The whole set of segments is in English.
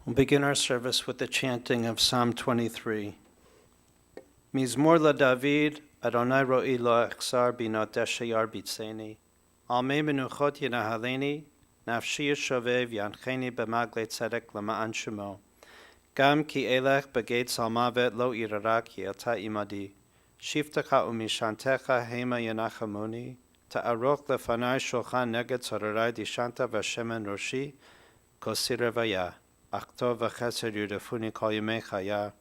We'll begin our service with the chanting of Psalm 23. Mizmor LaDavid, Adonai ro'i lo echsar binot sheyar bitzeni. Al mei menuchot yenahaleni, nafshi yeshovev yancheni b'magle tzedek lema'an shemo. Gam ki elech begeit salmavet lo irarak yelta imadi. Shiftecha umishantecha hema yenachamoni. Ta'arok lefanai shulchan neged tzararai dishanta v'shemen roshi, kosire vayah. Achto v'chesed yudefuni kol yemei chaya,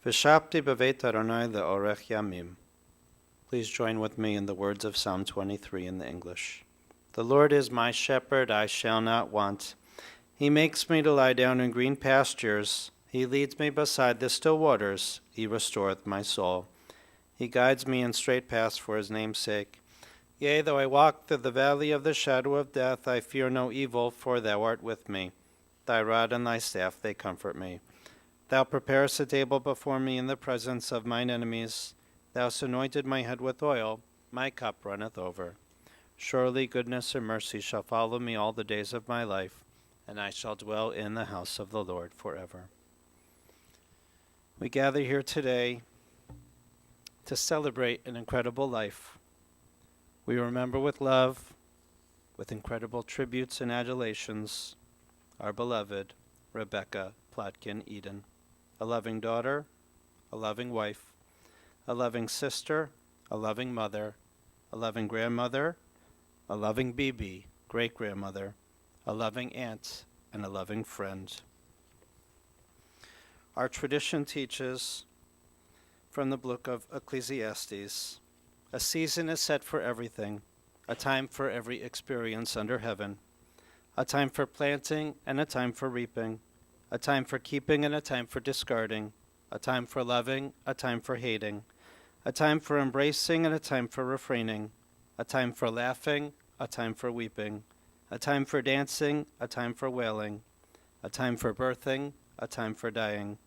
v'shapti b'veit Adonai le'orech yamim. Please join with me in the words of Psalm 23 in the English. The Lord is my shepherd, I shall not want. He makes me to lie down in green pastures. He leads me beside the still waters. He restoreth my soul. He guides me in straight paths for his name's sake. Yea, though I walk through the valley of the shadow of death, I fear no evil, for thou art with me. Thy rod and thy staff, they comfort me. Thou preparest a table before me in the presence of mine enemies. Thou hast anointed my head with oil. My cup runneth over. Surely goodness and mercy shall follow me all the days of my life, and I shall dwell in the house of the Lord forever. We gather here today to celebrate an incredible life. We remember with love, with incredible tributes and adulations, our beloved Rebecca Plotkin-Eden, a loving daughter, a loving wife, a loving sister, a loving mother, a loving grandmother, a loving BB, great-grandmother, a loving aunt, and a loving friend. Our tradition teaches from the book of Ecclesiastes, a season is set for everything, a time for every experience under heaven, a time for planting and a time for reaping, a time for keeping and a time for discarding, a time for loving, a time for hating, a time for embracing and a time for refraining, a time for laughing, a time for weeping, a time for dancing, a time for wailing, a time for birthing, a time for dying,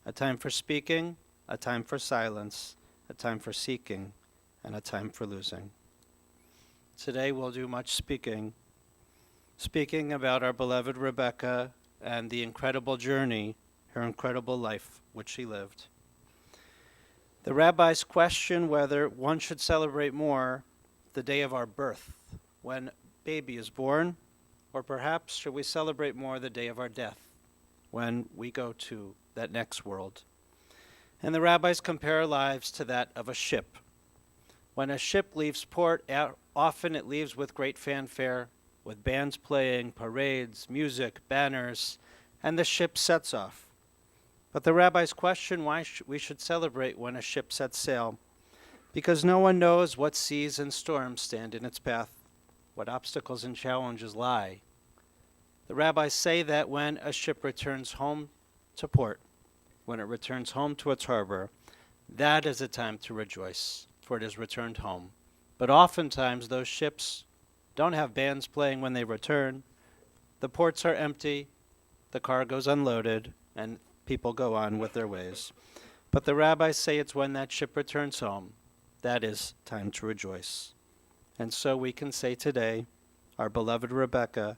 a time for speaking, a time for silence, a time for seeking, and a time for losing. Today we'll do much speaking about our beloved Rebecca and the incredible journey, her incredible life which she lived. The rabbis question whether one should celebrate more the day of our birth, when baby is born, or perhaps should we celebrate more the day of our death, when we go to that next world. And the rabbis compare our lives to that of a ship. When a ship leaves port, often it leaves with great fanfare, with bands playing, parades, music, banners, and the ship sets off. But the rabbis question why we should celebrate when a ship sets sail, because no one knows what seas and storms stand in its path, what obstacles and challenges lie. The rabbis say that when a ship returns home to port, when it returns home to its harbor, that is a time to rejoice, for it has returned home. But oftentimes those ships don't have bands playing when they return. The ports are empty, the cargo's unloaded, and people go on with their ways. But the rabbis say it's when that ship returns home, that is time to rejoice. And so we can say today, our beloved Rebecca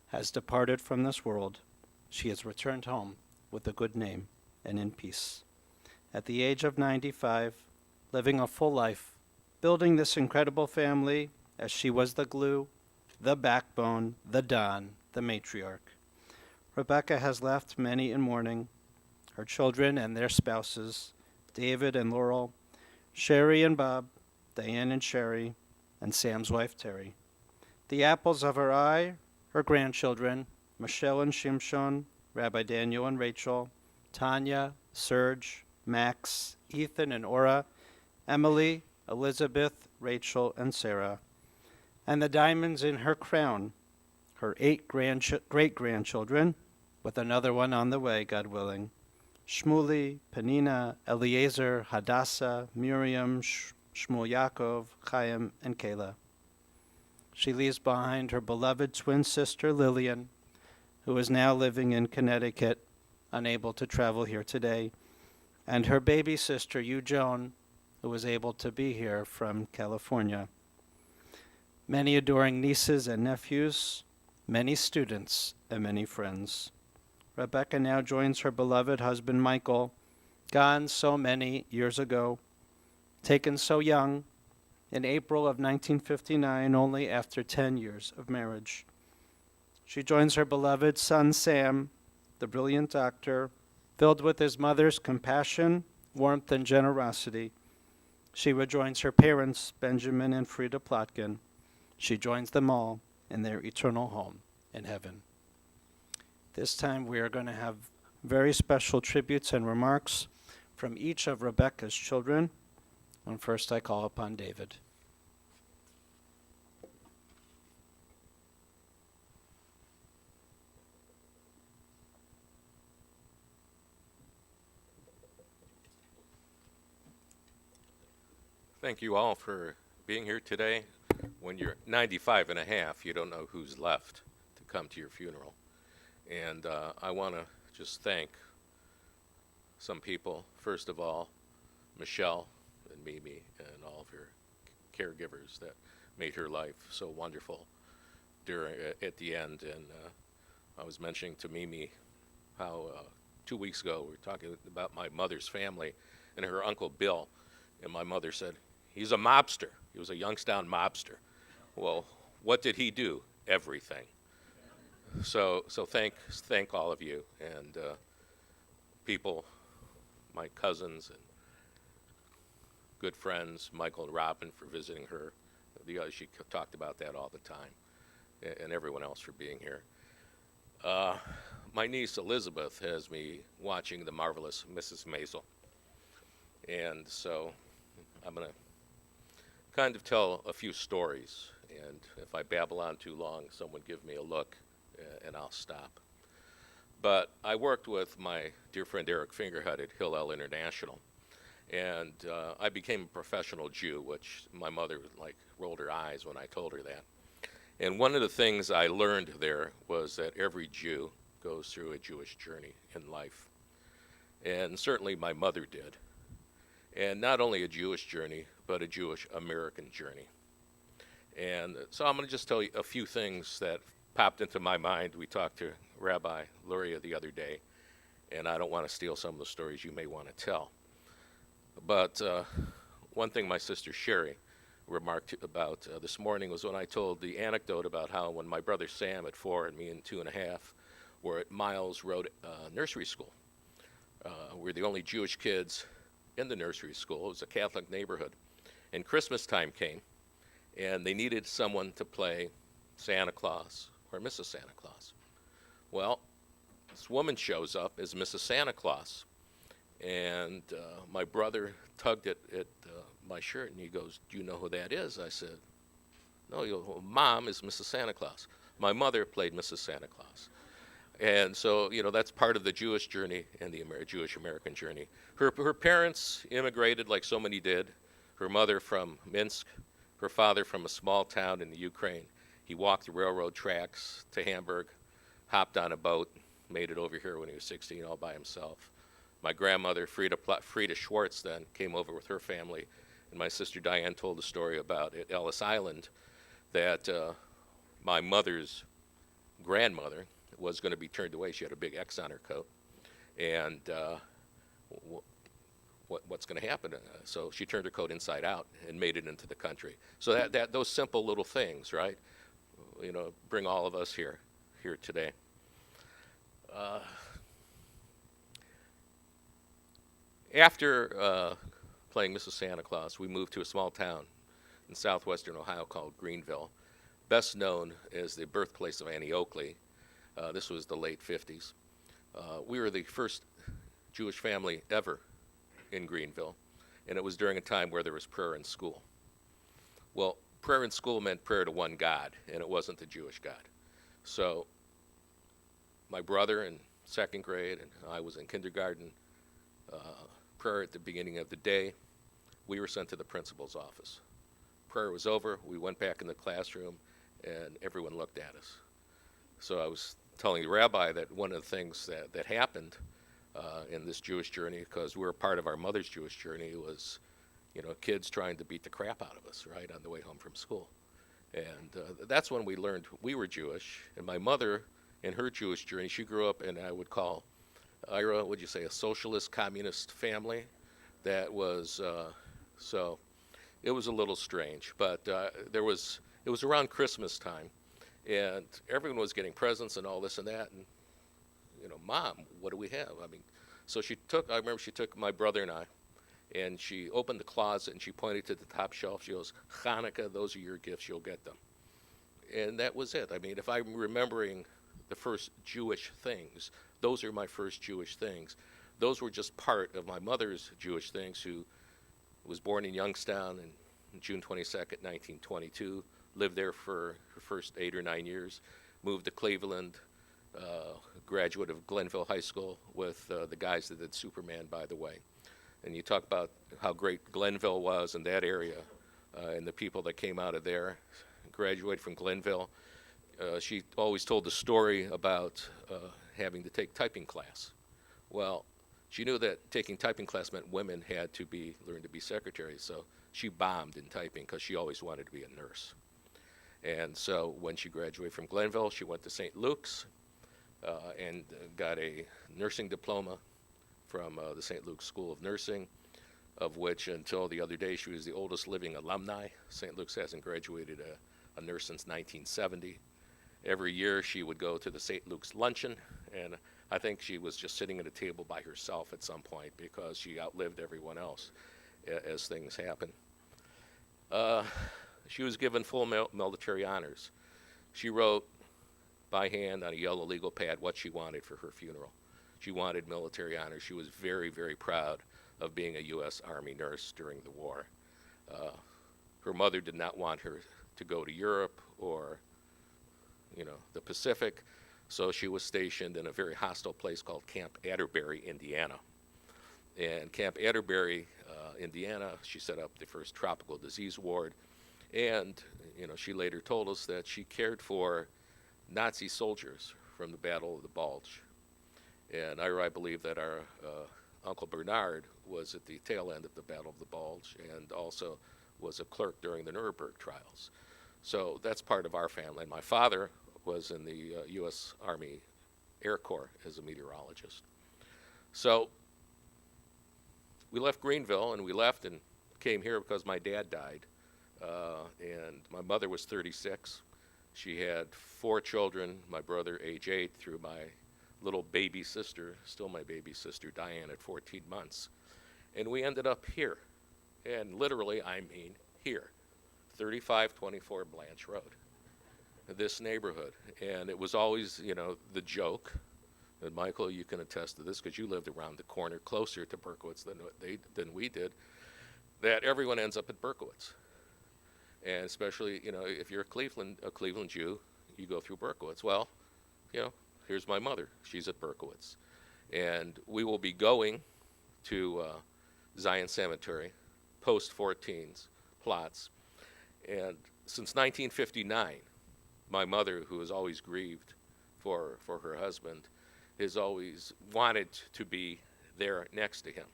has departed from this world. She has returned home with a good name and in peace. At the age of 95, living a full life, building this incredible family, as she was the glue, the backbone, the Don, the matriarch. Rebecca has left many in mourning, her children and their spouses, David and Laurel, Sherry and Bob, Diane and Sherry, and Sam's wife Terry. The apples of her eye, her grandchildren, Michelle and Shimshon, Rabbi Daniel and Rachel, Tanya, Serge, Max, Ethan and Ora, Emily, Elizabeth, Rachel, and Sarah. And the diamonds in her crown, her 8 great-grandchildren, with another one on the way, God willing, Shmuli, Penina, Eliezer, Hadassah, Miriam, Shmuel Yaakov, Chaim, and Kayla. She leaves behind her beloved twin sister, Lillian, who is now living in Connecticut, unable to travel here today, and her baby sister, Yu Joan, who was able to be here from California. Many adoring nieces and nephews, many students, and many friends. Rebecca now joins her beloved husband Michael, gone so many years ago, taken so young, in April of 1959, only after 10 years of marriage. She joins her beloved son Sam, the brilliant doctor, filled with his mother's compassion, warmth, and generosity. She rejoins her parents, Benjamin and Frida Plotkin. She joins them all in their eternal home in heaven. This time we are going to have very special tributes and remarks from each of Rebecca's children. And first I call upon David. Thank you all for being here today. When you're 95 and a half, you don't know who's left to come to your funeral. And I want to just thank some people. First of all, Michelle and Mimi and all of her caregivers that made her life so wonderful at the end. And I was mentioning to Mimi how 2 weeks ago we were talking about my mother's family and her uncle Bill. And my mother said, he's a mobster. He was a Youngstown mobster. Well, what did he do? Everything. So thank all of you and people, my cousins and good friends, Michael and Robin for visiting her. She talked about that all the time, and everyone else for being here. My niece Elizabeth has me watching The Marvelous Mrs. Maisel. And so I'm going to kind of tell a few stories, and if I babble on too long, someone give me a look, and I'll stop. But I worked with my dear friend Eric Fingerhut at Hillel International, and I became a professional Jew, which my mother rolled her eyes when I told her that. And one of the things I learned there was that every Jew goes through a Jewish journey in life, and certainly my mother did. And not only a Jewish journey, but a Jewish American journey. And so I'm going to just tell you a few things that popped into my mind. We talked to Rabbi Luria the other day, and I don't want to steal some of the stories you may want to tell. But one thing my sister Sherry remarked about this morning was when I told the anecdote about how when my brother Sam at 4 and me at 2.5 were at Miles Road Nursery School. We're the only Jewish kids in the nursery school. It was a Catholic neighborhood. And Christmas time came, and they needed someone to play Santa Claus or Mrs. Santa Claus. Well, this woman shows up as Mrs. Santa Claus, and my brother tugged at my shirt, and he goes, "Do you know who that is?" I said, "No." He goes, "Well, Mom is Mrs. Santa Claus." My mother played Mrs. Santa Claus. And so, that's part of the Jewish journey and the Jewish American journey. Her parents immigrated like so many did. Her mother from Minsk, her father from a small town in the Ukraine. He walked the railroad tracks to Hamburg, hopped on a boat, made it over here when he was 16 all by himself. My grandmother, Frida Schwartz, then came over with her family. And my sister Diane told a story about at Ellis Island that my mother's grandmother was going to be turned away. She had a big X on her coat. And what's going to happen? So she turned her coat inside out and made it into the country. So that those simple little things, right? Bring all of us here today. After playing Mrs. Santa Claus, we moved to a small town in southwestern Ohio called Greenville, best known as the birthplace of Annie Oakley. This was the late 50s. We were the first Jewish family ever in Greenville, and it was during a time where there was prayer in school. Well, prayer in school meant prayer to one God, and it wasn't the Jewish God. So my brother in second grade, and I was in kindergarten, prayer at the beginning of the day. We were sent to the principal's office. Prayer was over. We went back in the classroom, and everyone looked at us. So I was telling the rabbi that one of the things that happened in this Jewish journey, because we were part of our mother's Jewish journey, was, kids trying to beat the crap out of us, right, on the way home from school. And that's when we learned we were Jewish. And my mother in her Jewish journey. She grew up in, I would call, Ira, would you say, a socialist communist family that was, so it was a little strange. But it was around Christmas time, and everyone was getting presents and all this and that. And, Mom, what do we have? I mean, so I remember she took my brother and I, and she opened the closet and she pointed to the top shelf. She goes, Hanukkah, those are your gifts, you'll get them. And that was it. I mean, if I'm remembering the first Jewish things, those are my first Jewish things. Those were just part of my mother's Jewish things, who was born in Youngstown on June 22nd, 1922, lived there for her first 8 or 9 years, moved to Cleveland, graduate of Glenville High School with the guys that did Superman, by the way. And you talk about how great Glenville was in that area, and the people that came out of there. Graduated from Glenville. She always told the story about having to take typing class. Well, she knew that taking typing class meant women had to learn to be secretaries, so she bombed in typing because she always wanted to be a nurse. And so when she graduated from Glenville, she went to St. Luke's and got a nursing diploma from the St. Luke's School of Nursing, of which until the other day she was the oldest living alumni. St. Luke's hasn't graduated a nurse since 1970. Every year she would go to the St. Luke's luncheon, and I think she was just sitting at a table by herself at some point because she outlived everyone else as things happen. She was given full military honors. She wrote by hand on a yellow legal pad what she wanted for her funeral. She wanted military honors. She was very, very proud of being a U.S. Army nurse during the war. Her mother did not want her to go to Europe or, the Pacific, so she was stationed in a very hostile place called Camp Atterbury, Indiana. And Camp Atterbury, Indiana, she set up the first tropical disease ward, and she later told us that she cared for Nazi soldiers from the Battle of the Bulge. And I believe that our Uncle Bernard was at the tail end of the Battle of the Bulge and also was a clerk during the Nuremberg trials. So that's part of our family. And my father was in the U.S. Army Air Corps as a meteorologist. So we left Greenville, and we left and came here because my dad died. And my mother was 36. She had 4 children, my brother age 8, through my little baby sister, still my baby sister, Diane, at 14 months. And we ended up here. And literally, I mean here, 3524 Blanche Road, this neighborhood. And it was always, the joke, and Michael, you can attest to this because you lived around the corner closer to Berkowitz than we did, that everyone ends up at Berkowitz. And especially, if you're a Cleveland Jew, you go through Berkowitz. Well, here's my mother. She's at Berkowitz. And we will be going to Zion Cemetery, post-14s, plots. And since 1959, my mother, who has always grieved for her husband, has always wanted to be there next to him.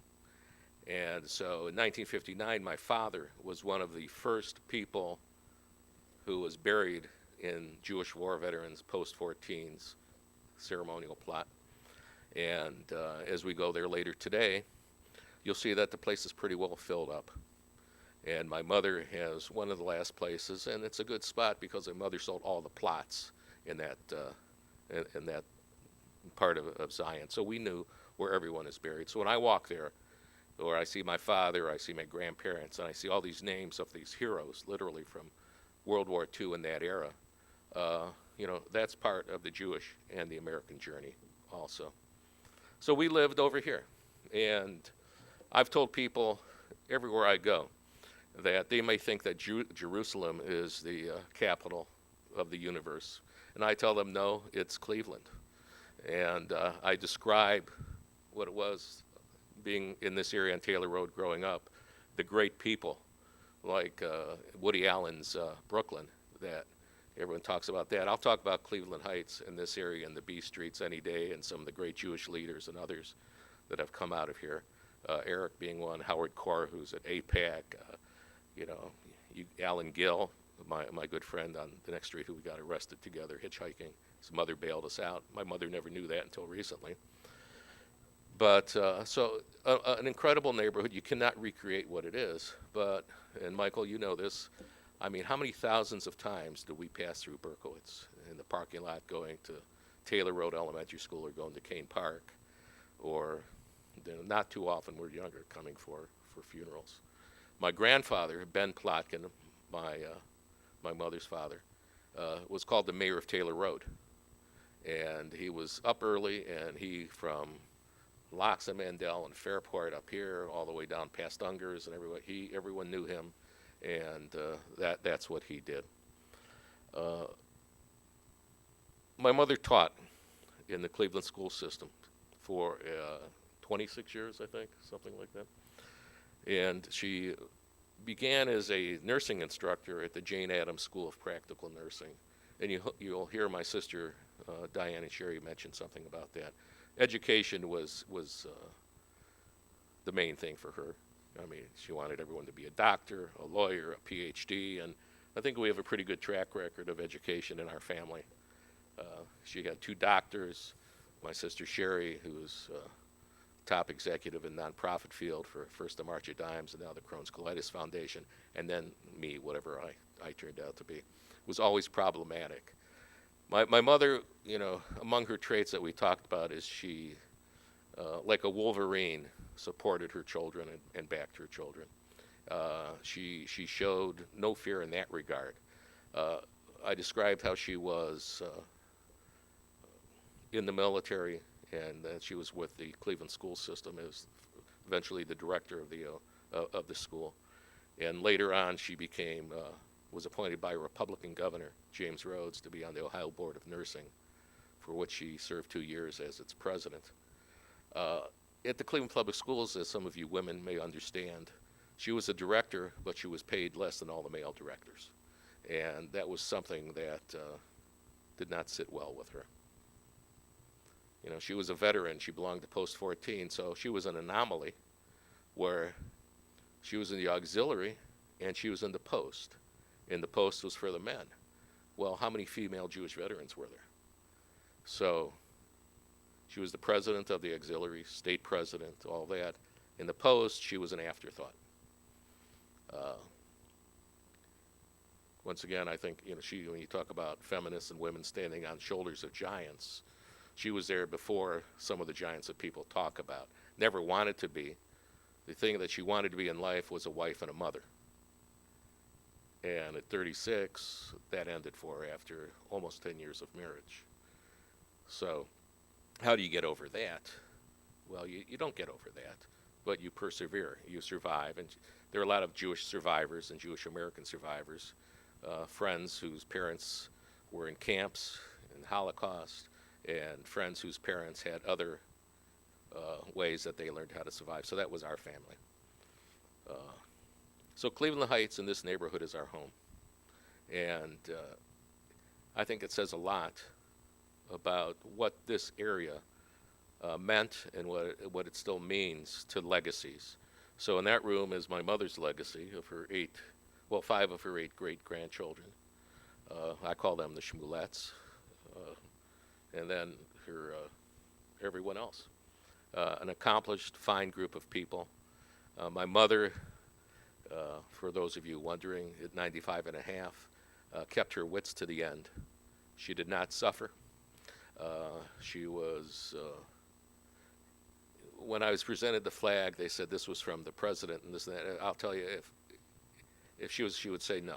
And so in 1959, my father was one of the first people who was buried in Jewish war veterans post-14s ceremonial plot. And as we go there later today, you'll see that the place is pretty well filled up. And my mother has one of the last places, and it's a good spot because my mother sold all the plots in that part of Zion. So we knew where everyone is buried. So when I walk there, or I see my father, or I see my grandparents, and I see all these names of these heroes, literally from World War II in that era, that's part of the Jewish and the American journey also. So we lived over here, and I've told people everywhere I go that they may think that Jerusalem is the capital of the universe, and I tell them, no, it's Cleveland. And I describe what it was being in this area on Taylor Road growing up, the great people like Woody Allen's Brooklyn, that everyone talks about that. I'll talk about Cleveland Heights in this area and the B Streets any day, and some of the great Jewish leaders and others that have come out of here. Eric being one, Howard Core, who's at APAC, Alan Gill, my good friend on the next street who we got arrested together hitchhiking His mother bailed us out. My mother never knew that until recently. But an incredible neighborhood. You cannot recreate what it is. But, and Michael, you know this. I mean, how many thousands of times do we pass through Berkowitz in the parking lot going to Taylor Road Elementary School or going to Kane Park, or not too often, we're younger, coming for funerals. My grandfather, Ben Plotkin, my mother's father, was called the mayor of Taylor Road. And he was up early, and he, from Locks and Mandel and Fairport up here, all the way down past Ungers, and everyone knew him, and that's what he did. My mother taught in the Cleveland school system for 26 years, I think, something like that. And she began as a nursing instructor at the Jane Addams School of Practical Nursing. And you'll hear my sister Diane and Sherry mention something about that. Education was the main thing for her. I mean, she wanted everyone to be a doctor, a lawyer, a PhD, and I think we have a pretty good track record of education in our family. She got 2 doctors. My sister Sherry, who's top executive in nonprofit field for first the March of Dimes and now the Crohn's Colitis Foundation, and then me, whatever I turned out to be, was always problematic. My mother, you know, among her traits that we talked about is she, like a Wolverine, supported her children and backed her children. She showed no fear in that regard. I described how she was in the military, and that she was with the Cleveland school system as eventually the director of the school. And later on, she was appointed by Republican Governor James Rhodes to be on the Ohio Board of Nursing, for which she served 2 years as its president. At the Cleveland Public Schools, as some of you women may understand, she was a director, but she was paid less than all the male directors. And that was something that did not sit well with her. You know, she was a veteran. She belonged to Post 14, so she was an anomaly where she was in the auxiliary and she was in the post. And the post was for the men. Well, how many female Jewish veterans were there? So she was the president of the auxiliary, state president, all that. In the post, she was an afterthought. Once again, I think, you know, when you talk about feminists and women standing on shoulders of giants, she was there before some of the giants that people talk about. Never wanted to be. The thing that she wanted to be in life was a wife and a mother. And at 36, that ended for her after almost 10 years of marriage. So how do you get over that? Well, you don't get over that, but you persevere. You survive. And there are a lot of Jewish survivors and Jewish American survivors, friends whose parents were in camps in the Holocaust, and friends whose parents had other ways that they learned how to survive. So that was our family. So Cleveland Heights in this neighborhood is our home. And I think it says a lot about what this area meant and what it still means to legacies. So in that room is my mother's legacy of her 5 of her 8 great-grandchildren. I call them the Shmulets. And then her everyone else. An accomplished, fine group of people. My mother, for those of you wondering, at 95 and a half, kept her wits to the end. She did not suffer. She was, when I was presented the flag, they said this was from the president and this and that. I'll tell you, if she would say no.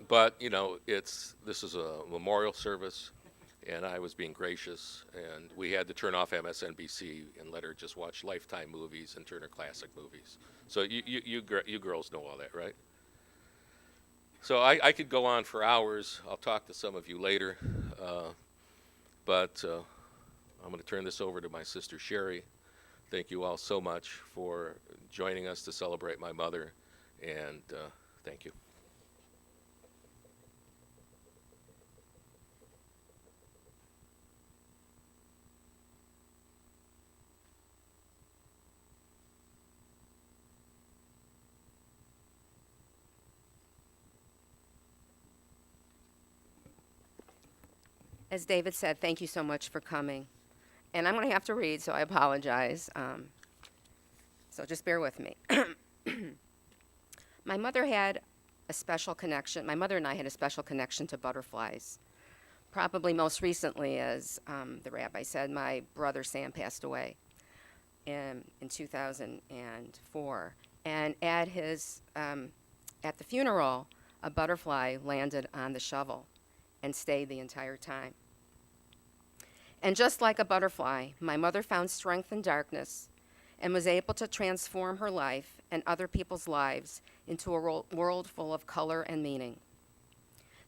But you know, this is a memorial service, and I was being gracious, and we had to turn off MSNBC and let her just watch Lifetime movies and Turner Classic movies. So you girls know all that, right? So I could go on for hours. I'll talk to some of you later, but I'm going to turn this over to my sister Sherry. Thank you all so much for joining us to celebrate my mother, and thank you. As David said, thank you so much for coming. And I'm going to have to read, so I apologize. So just bear with me. My mother had a special connection. My mother and I had a special connection to butterflies. Probably most recently, as the rabbi said, my brother Sam passed away in 2004. And at the funeral, a butterfly landed on the shovel and stayed the entire time. And just like a butterfly, my mother found strength in darkness and was able to transform her life and other people's lives into a world full of color and meaning.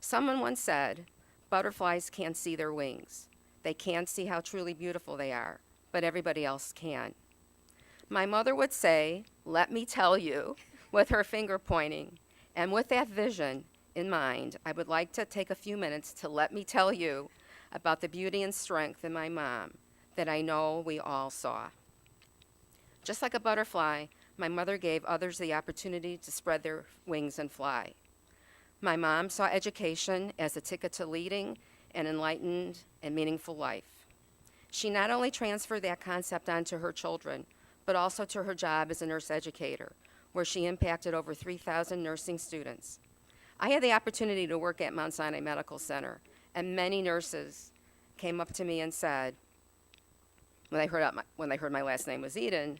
Someone once said, butterflies can't see their wings. They can't see how truly beautiful they are, but everybody else can. My mother would say, let me tell you, with her finger pointing. And with that vision in mind, I would like to take a few minutes to let me tell you about the beauty and strength in my mom that I know we all saw. Just like a butterfly, my mother gave others the opportunity to spread their wings and fly. My mom saw education as a ticket to leading an enlightened and meaningful life. She not only transferred that concept onto her children, but also to her job as a nurse educator, where she impacted over 3,000 nursing students. I had the opportunity to work at Mount Sinai Medical Center, and many nurses came up to me and said, when they heard my last name was Eden,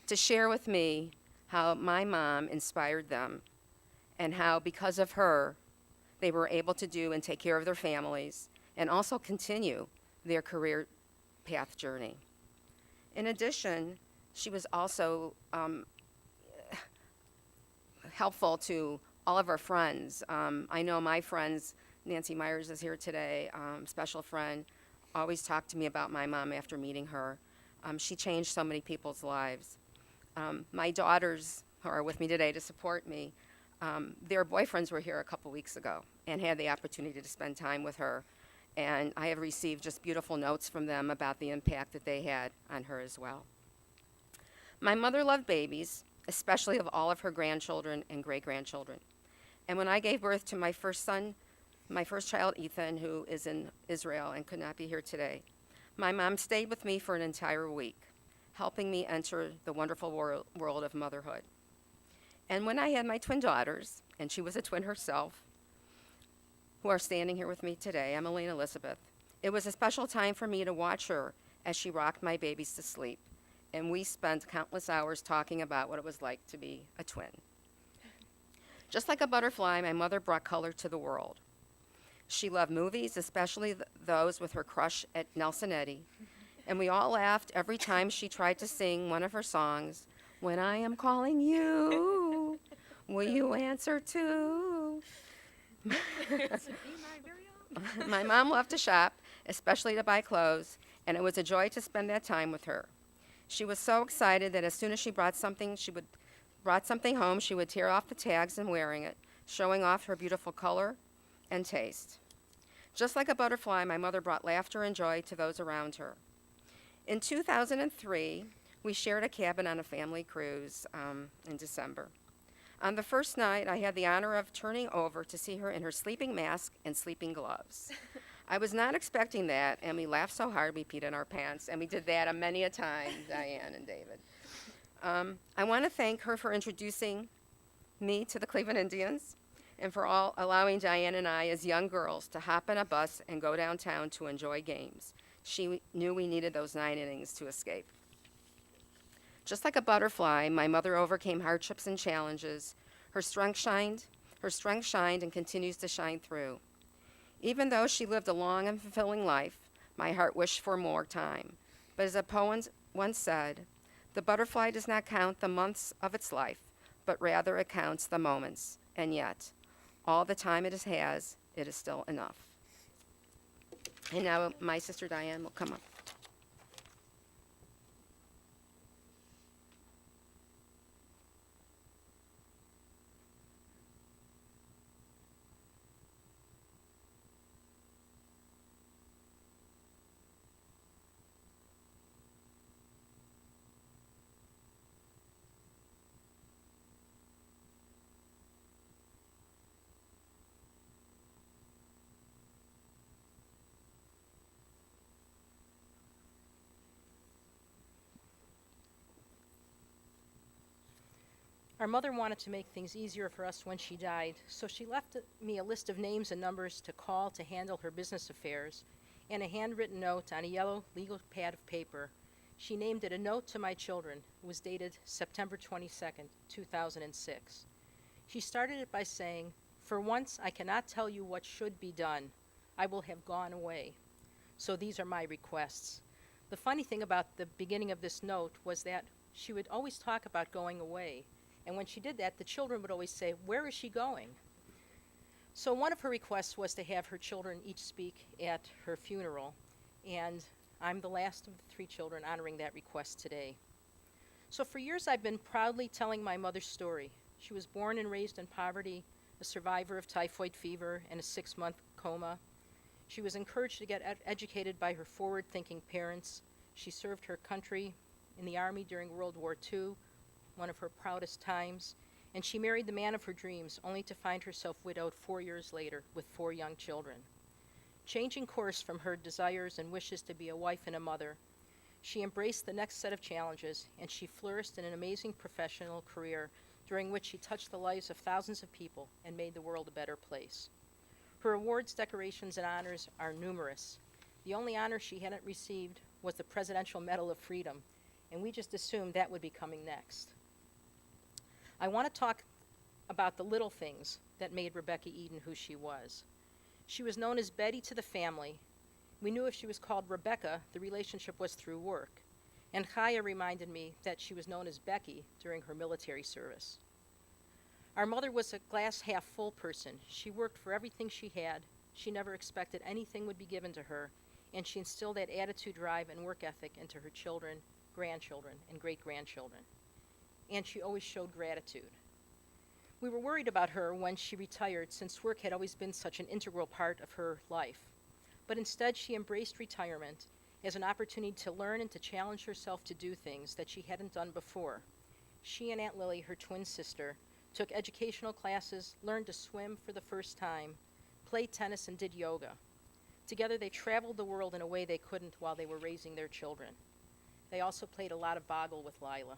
to share with me how my mom inspired them and how, because of her, they were able to do and take care of their families and also continue their career path journey. In addition, she was also helpful to all of our friends. I know my friends, Nancy Myers is here today, special friend, always talked to me about my mom after meeting her. She changed so many people's lives. My daughters, who are with me today to support me, their boyfriends were here a couple weeks ago and had the opportunity to spend time with her. And I have received just beautiful notes from them about the impact that they had on her as well. My mother loved babies, especially of all of her grandchildren and great-grandchildren. And when I gave birth to my first child, Ethan, who is in Israel and could not be here today, my mom stayed with me for an entire week, helping me enter the wonderful world of motherhood. And when I had my twin daughters, and she was a twin herself, who are standing here with me today, Emily and Elizabeth, it was a special time for me to watch her as she rocked my babies to sleep. And we spent countless hours talking about what it was like to be a twin. Just like a butterfly, my mother brought color to the world. She loved movies, especially those with her crush at Nelson Eddy. And we all laughed every time she tried to sing one of her songs, When I Am Calling You, Will You Answer Too? My mom loved to shop, especially to buy clothes, and it was a joy to spend that time with her. She was so excited that as soon as she brought something home, she would tear off the tags and wearing it, showing off her beautiful color and taste. Just like a butterfly, my mother brought laughter and joy to those around her. In 2003, we shared a cabin on a family cruise in December. On the first night, I had the honor of turning over to see her in her sleeping mask and sleeping gloves. I was not expecting that, and we laughed so hard we peed in our pants, and we did that many a time, Diane and David. I want to thank her for introducing me to the Cleveland Indians and for allowing Diane and I, as young girls, to hop on a bus and go downtown to enjoy games. She knew we needed those 9 innings to escape. Just like a butterfly, my mother overcame hardships and challenges. Her strength shined and continues to shine through. Even though she lived a long and fulfilling life, my heart wished for more time. But as a poet once said, the butterfly does not count the months of its life, but rather it counts the moments. And yet, all the time it has, it is still enough. And now my sister Diane will come up. Our mother wanted to make things easier for us when she died, so she left me a list of names and numbers to call to handle her business affairs, and a handwritten note on a yellow legal pad of paper. She named it A Note to My Children. It was dated September 22nd, 2006. She started it by saying, "For once I cannot tell you what should be done. I will have gone away. So these are my requests." The funny thing about the beginning of this note was that she would always talk about going away. And when she did that, the children would always say, "Where is she going?" So one of her requests was to have her children each speak at her funeral. And I'm the last of the 3 children honoring that request today. So for years I've been proudly telling my mother's story. She was born and raised in poverty, a survivor of typhoid fever and a 6-month coma. She was encouraged to get educated by her forward-thinking parents. She served her country in the Army during World War II, one of her proudest times, and she married the man of her dreams, only to find herself widowed 4 years later with 4 young children. Changing course from her desires and wishes to be a wife and a mother, she embraced the next set of challenges, and she flourished in an amazing professional career during which she touched the lives of thousands of people and made the world a better place. Her awards, decorations, and honors are numerous. The only honor she hadn't received was the Presidential Medal of Freedom, and we just assumed that would be coming next. I want to talk about the little things that made Rebecca Eden who she was. She was known as Betty to the family. We knew if she was called Rebecca, the relationship was through work. And Chaya reminded me that she was known as Becky during her military service. Our mother was a glass half full person. She worked for everything she had. She never expected anything would be given to her, and she instilled that attitude, drive, and work ethic into her children, grandchildren, and great-grandchildren. And she always showed gratitude. We were worried about her when she retired, since work had always been such an integral part of her life. But instead, she embraced retirement as an opportunity to learn and to challenge herself to do things that she hadn't done before. She and Aunt Lily, her twin sister, took educational classes, learned to swim for the first time, played tennis, and did yoga. Together, they traveled the world in a way they couldn't while they were raising their children. They also played a lot of boggle with Lila.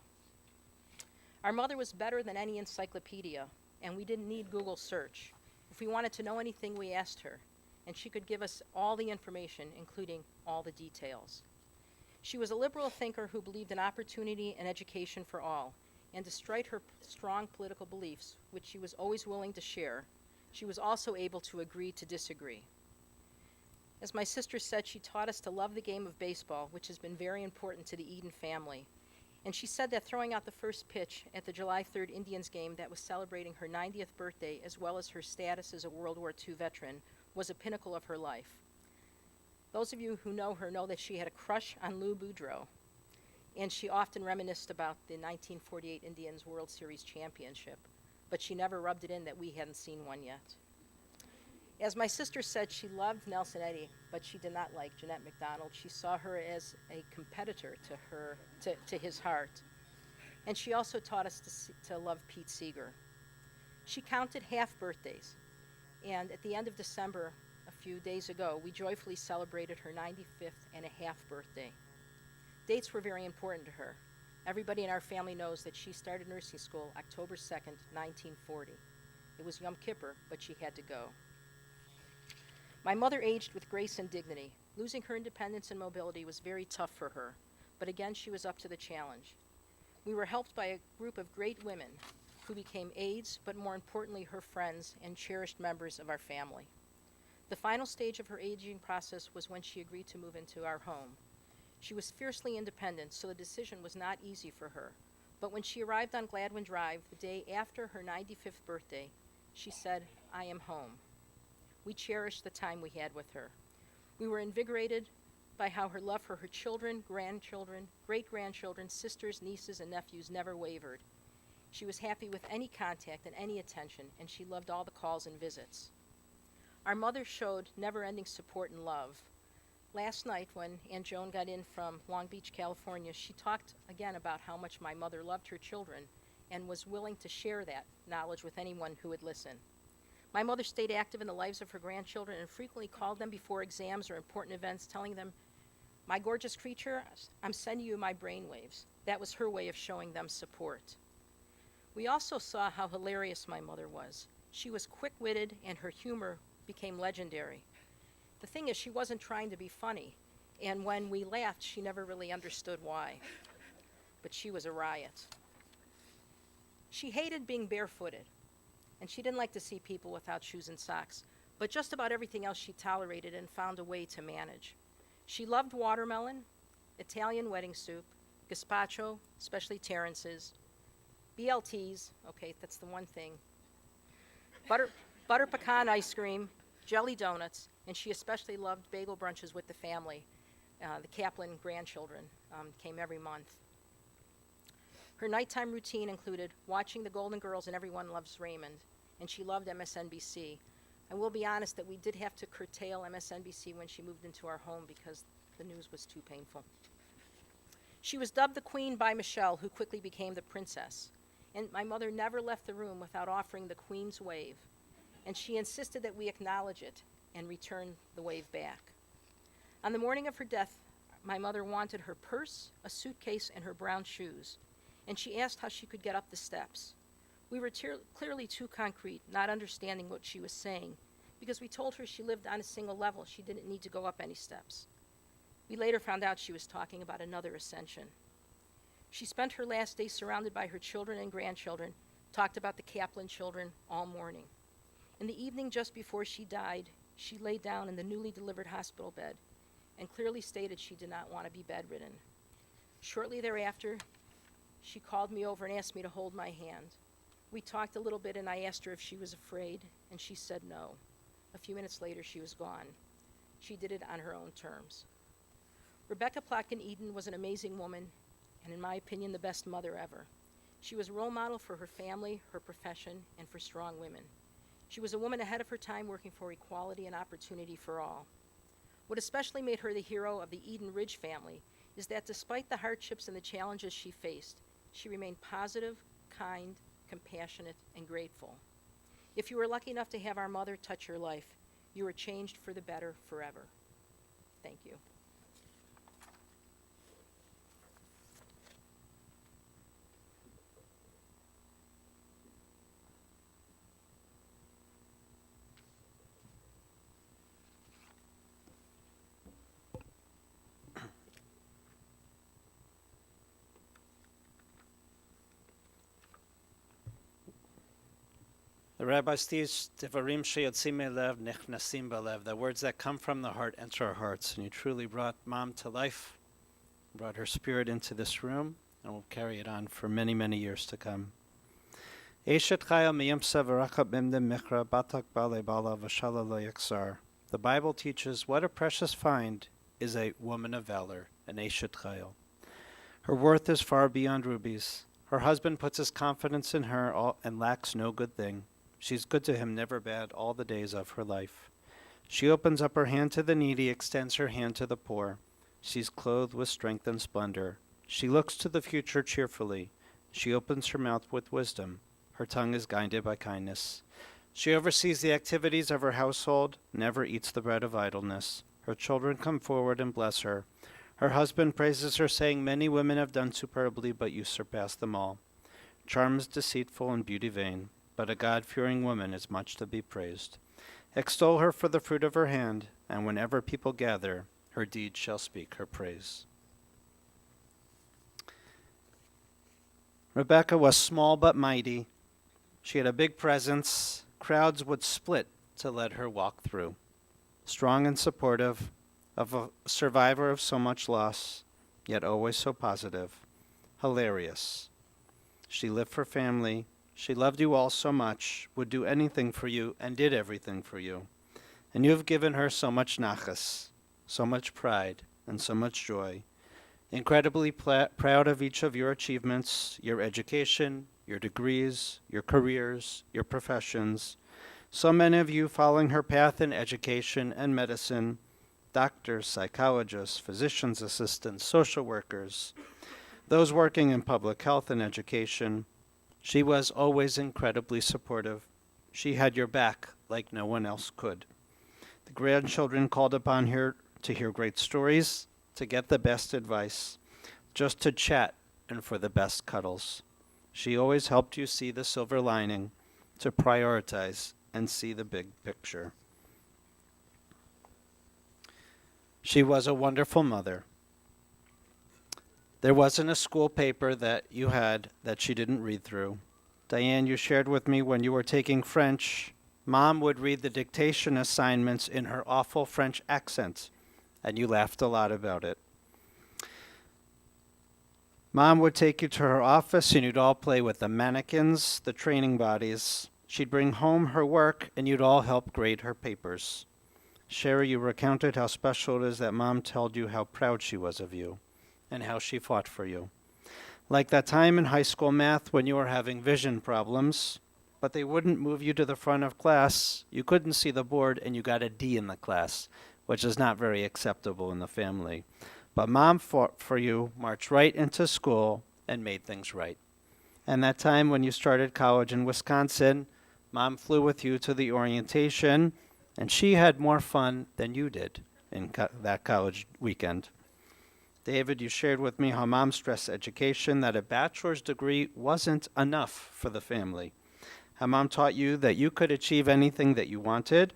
Our mother was better than any encyclopedia, and we didn't need Google search. If we wanted to know anything, we asked her, and she could give us all the information, including all the details. She was a liberal thinker who believed in opportunity and education for all, and despite her strong political beliefs, which she was always willing to share, she was also able to agree to disagree. As my sister said, she taught us to love the game of baseball, which has been very important to the Eden family. And she said that throwing out the first pitch at the July 3rd Indians game that was celebrating her 90th birthday, as well as her status as a World War II veteran, was a pinnacle of her life. Those of you who know her know that she had a crush on Lou Boudreau, and she often reminisced about the 1948 Indians World Series championship, but she never rubbed it in that we hadn't seen one yet. As my sister said, she loved Nelson Eddy, but she did not like Jeanette MacDonald. She saw her as a competitor to his heart. And she also taught us to love Pete Seeger. She counted half birthdays, and at the end of December, a few days ago, we joyfully celebrated her 95th and a half birthday. Dates were very important to her. Everybody in our family knows that she started nursing school October 2nd, 1940. It was Yom Kippur, but she had to go. My mother aged with grace and dignity. Losing her independence and mobility was very tough for her, but again, she was up to the challenge. We were helped by a group of great women who became aides, but more importantly, her friends and cherished members of our family. The final stage of her aging process was when she agreed to move into our home. She was fiercely independent, so the decision was not easy for her. But when she arrived on Gladwin Drive the day after her 95th birthday, she said, "I am home." We cherished the time we had with her. We were invigorated by how her love for her children, grandchildren, great-grandchildren, sisters, nieces, and nephews never wavered. She was happy with any contact and any attention, and she loved all the calls and visits. Our mother showed never-ending support and love. Last night, when Aunt Joan got in from Long Beach, California, she talked again about how much my mother loved her children and was willing to share that knowledge with anyone who would listen. My mother stayed active in the lives of her grandchildren and frequently called them before exams or important events, telling them, "My gorgeous creature, I'm sending you my brainwaves." That was her way of showing them support. We also saw how hilarious my mother was. She was quick-witted, and her humor became legendary. The thing is, she wasn't trying to be funny, and when we laughed, she never really understood why. But she was a riot. She hated being barefooted, and she didn't like to see people without shoes and socks, but just about everything else she tolerated and found a way to manage. She loved watermelon, Italian wedding soup, gazpacho, especially Terrence's, BLTs, okay, that's the one thing, butter pecan ice cream, jelly donuts, and she especially loved bagel brunches with the family. The Kaplan grandchildren came every month. Her nighttime routine included watching the Golden Girls and Everyone Loves Raymond, and she loved MSNBC. I will be honest that we did have to curtail MSNBC when she moved into our home because the news was too painful. She was dubbed the Queen by Michelle, who quickly became the Princess. And my mother never left the room without offering the Queen's wave, and she insisted that we acknowledge it and return the wave back. On the morning of her death, my mother wanted her purse, a suitcase, and her brown shoes, and she asked how she could get up the steps. We were clearly too concrete, not understanding what she was saying, because we told her she lived on a single level. She didn't need to go up any steps. We later found out she was talking about another ascension. She spent her last days surrounded by her children and grandchildren, talked about the Kaplan children all morning. In the evening just before she died, she lay down in the newly delivered hospital bed and clearly stated she did not want to be bedridden. Shortly thereafter, she called me over and asked me to hold my hand. We talked a little bit, and I asked her if she was afraid, and she said no. A few minutes later, she was gone. She did it on her own terms. Rebecca Plotkin-Eden was an amazing woman, and in my opinion, the best mother ever. She was a role model for her family, her profession, and for strong women. She was a woman ahead of her time, working for equality and opportunity for all. What especially made her the hero of the Eden Ridge family is that despite the hardships and the challenges she faced, she remained positive, kind, compassionate, and grateful. If you were lucky enough to have our mother touch your life, you were changed for the better forever. Thank you. The rabbi teaches Devarim sheyotzim melev nechnasim balev, the words that come from the heart enter our hearts. And you truly brought Mom to life, brought her spirit into this room, and will carry it on for many, many years to come. The Bible teaches what a precious find is a woman of valor, an Eshet Chayil. Her worth is far beyond rubies. Her husband puts his confidence in her and lacks no good thing. She's good to him, never bad, all the days of her life. She opens up her hand to the needy, extends her hand to the poor. She's clothed with strength and splendor. She looks to the future cheerfully. She opens her mouth with wisdom. Her tongue is guided by kindness. She oversees the activities of her household, never eats the bread of idleness. Her children come forward and bless her. Her husband praises her, saying, "Many women have done superbly, but you surpass them all." Charm is deceitful and beauty vain, but a God-fearing woman is much to be praised. Extol her for the fruit of her hand, and whenever people gather, her deeds shall speak her praise. Rebecca was small but mighty. She had a big presence. Crowds would split to let her walk through. Strong and supportive, of a survivor of so much loss, yet always so positive. Hilarious. She lived for family. She loved you all so much, would do anything for you, and did everything for you. And you have given her so much nachas, so much pride, and so much joy. Incredibly proud of each of your achievements, your education, your degrees, your careers, your professions. So many of you following her path in education and medicine, doctors, psychologists, physician's assistants, social workers, those working in public health and education. She was always incredibly supportive. She had your back like no one else could. The grandchildren called upon her to hear great stories, to get the best advice, just to chat and for the best cuddles. She always helped you see the silver lining, to prioritize and see the big picture. She was a wonderful mother. There wasn't a school paper that you had that she didn't read through. Diane, you shared with me when you were taking French, Mom would read the dictation assignments in her awful French accent, and you laughed a lot about it. Mom would take you to her office, and you'd all play with the mannequins, the training bodies. She'd bring home her work, and you'd all help grade her papers. Sherry, you recounted how special it is that Mom told you how proud she was of you, and how she fought for you. Like that time in high school math when you were having vision problems, but they wouldn't move you to the front of class. You couldn't see the board, and you got a D in the class, which is not very acceptable in the family. But Mom fought for you, marched right into school, and made things right. And that time when you started college in Wisconsin, Mom flew with you to the orientation, and she had more fun than you did in that college weekend. David, you shared with me how Mom stressed education, that a bachelor's degree wasn't enough for the family. How Mom taught you that you could achieve anything that you wanted.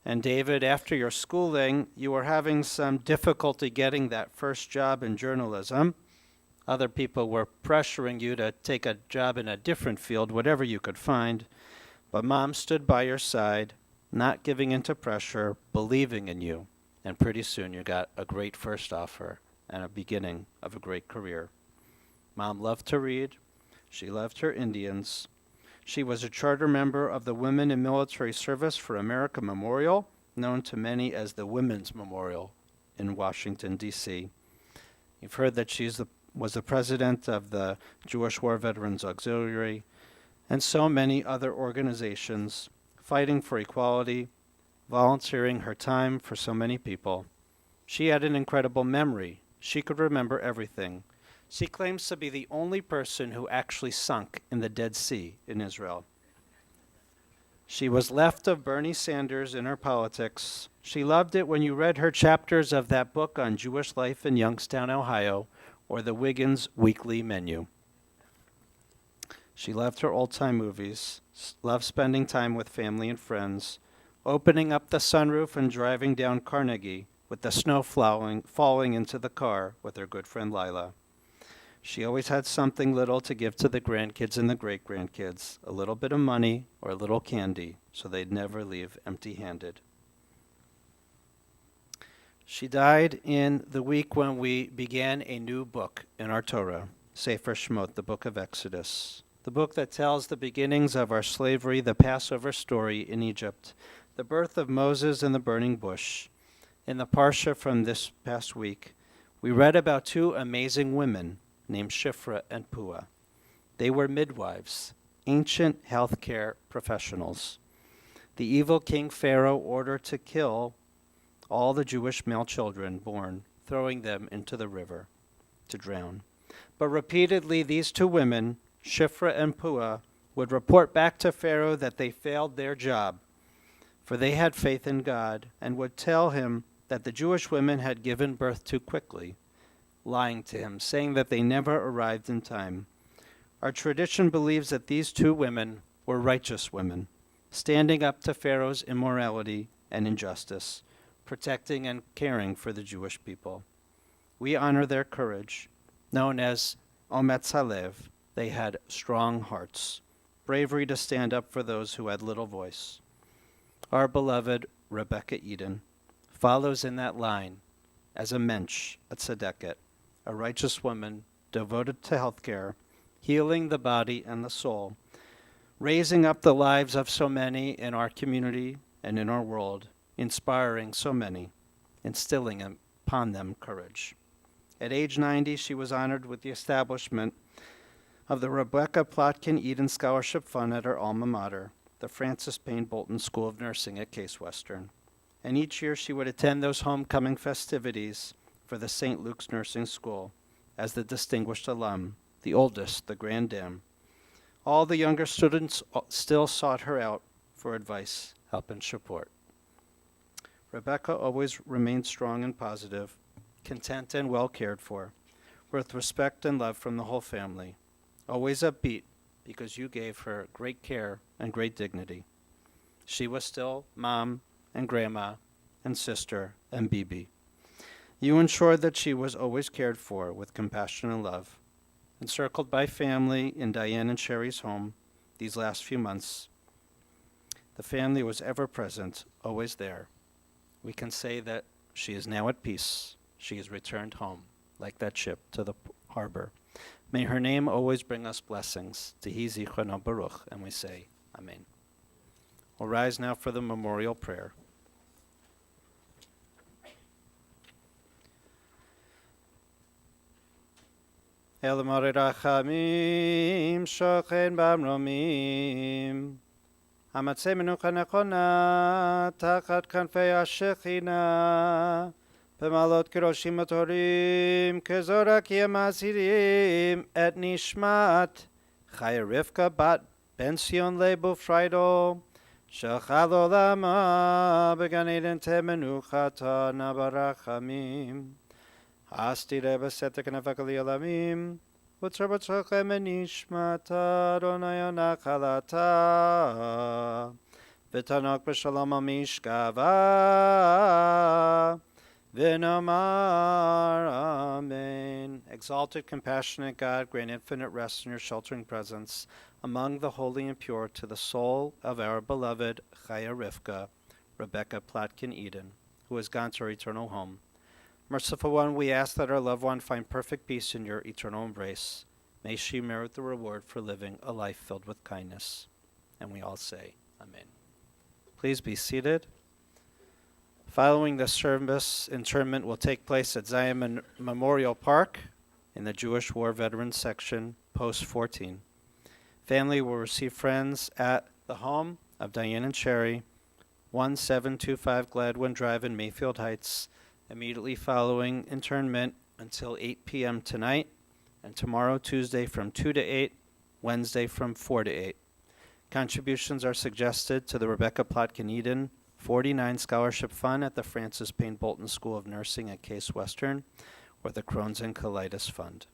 And David, after your schooling, you were having some difficulty getting that first job in journalism. Other people were pressuring you to take a job in a different field, whatever you could find. But Mom stood by your side, not giving in to pressure, believing in you. And pretty soon you got a great first offer and a beginning of a great career. Mom loved to read. She loved her Indians. She was a charter member of the Women in Military Service for America Memorial, known to many as the Women's Memorial in Washington, D.C. You've heard that she was the president of the Jewish War Veterans Auxiliary, and so many other organizations fighting for equality, volunteering her time for so many people. She had an incredible memory. She could remember everything. She claims to be the only person who actually sunk in the Dead Sea in Israel. She was left of Bernie Sanders in her politics. She loved it when you read her chapters of that book on Jewish life in Youngstown, Ohio, or the Wiggins Weekly Menu. She loved her old-time movies, loved spending time with family and friends, opening up the sunroof and driving down Carnegie with the snow falling into the car with her good friend Lila. She always had something little to give to the grandkids and the great-grandkids, a little bit of money or a little candy, so they'd never leave empty-handed. She died in the week when we began a new book in our Torah, Sefer Shemot, the book of Exodus, the book that tells the beginnings of our slavery, the Passover story in Egypt, the birth of Moses and the burning bush. In the Parsha from this past week, we read about two amazing women named Shifra and Puah. They were midwives, ancient healthcare professionals. The evil King Pharaoh ordered to kill all the Jewish male children born, throwing them into the river to drown. But repeatedly, these two women, Shifra and Puah, would report back to Pharaoh that they failed their job, for they had faith in God, and would tell him that the Jewish women had given birth too quickly, lying to him, saying that they never arrived in time. Our tradition believes that these two women were righteous women, standing up to Pharaoh's immorality and injustice, protecting and caring for the Jewish people. We honor their courage, known as Ometz Halev. They had strong hearts, bravery to stand up for those who had little voice. Our beloved Rebecca Eden follows in that line as a mensch, a tzedeket, a righteous woman devoted to healthcare, healing the body and the soul, raising up the lives of so many in our community and in our world, inspiring so many, instilling upon them courage. At age 90, she was honored with the establishment of the Rebecca Plotkin Eden Scholarship Fund at her alma mater, the Francis Payne Bolton School of Nursing at Case Western. And each year she would attend those homecoming festivities for the St. Luke's Nursing School as the distinguished alum, the oldest, the grand dame. All the younger students still sought her out for advice, help, and support. Rebecca always remained strong and positive, content and well cared for, with respect and love from the whole family. always upbeat because you gave her great care and great dignity. She was still Mom and Grandma and sister and Bibi. You ensured that she was always cared for with compassion and love. Encircled by family in Diane and Sherry's home these last few months, the family was ever present, always there. We can say that she is now at peace. She has returned home, like that ship to the harbor. May her name always bring us blessings. Tehi zichrono baruch, and we say, Amen. We'll rise now for the memorial prayer. El Mare Rachamim, Shochen Bamromim, Hamatzei Menucha Nechona, Tachat Kanfei HaShechina, Bemalot Keroshim Atorim, Kezorak Yemasirim, Et Nishmat, Chaya Rivka Bat Ben Sion Lebu Frido, Shechal Olama, Began Eden Temenuchata Nabarachamim, Asti Reba Setek Nefakali Olamim, Utzer Batzochem Nishmata, Adonai Nachalata, V'tanok B'Shalom Amishkava, V'nomar Amen. Exalted, compassionate God, grant infinite rest in your sheltering presence among the holy and pure to the soul of our beloved Chaya Rivka, Rebecca Plotkin-Eden, who has gone to her eternal home. Merciful One, we ask that our loved one find perfect peace in your eternal embrace. May she merit the reward for living a life filled with kindness. And we all say, Amen. Please be seated. Following the service, interment will take place at Zion Memorial Park in the Jewish War Veterans Section, Post 14. Family will receive friends at the home of Diane and Sherry, 1725 Gladwin Drive in Mayfield Heights, immediately following internment until 8 p.m. tonight, and tomorrow, Tuesday, from 2 to 8, Wednesday, from 4 to 8. Contributions are suggested to the Rebecca Plotkin-Eden 49 Scholarship Fund at the Francis Payne Bolton School of Nursing at Case Western, or the Crohn's and Colitis Fund.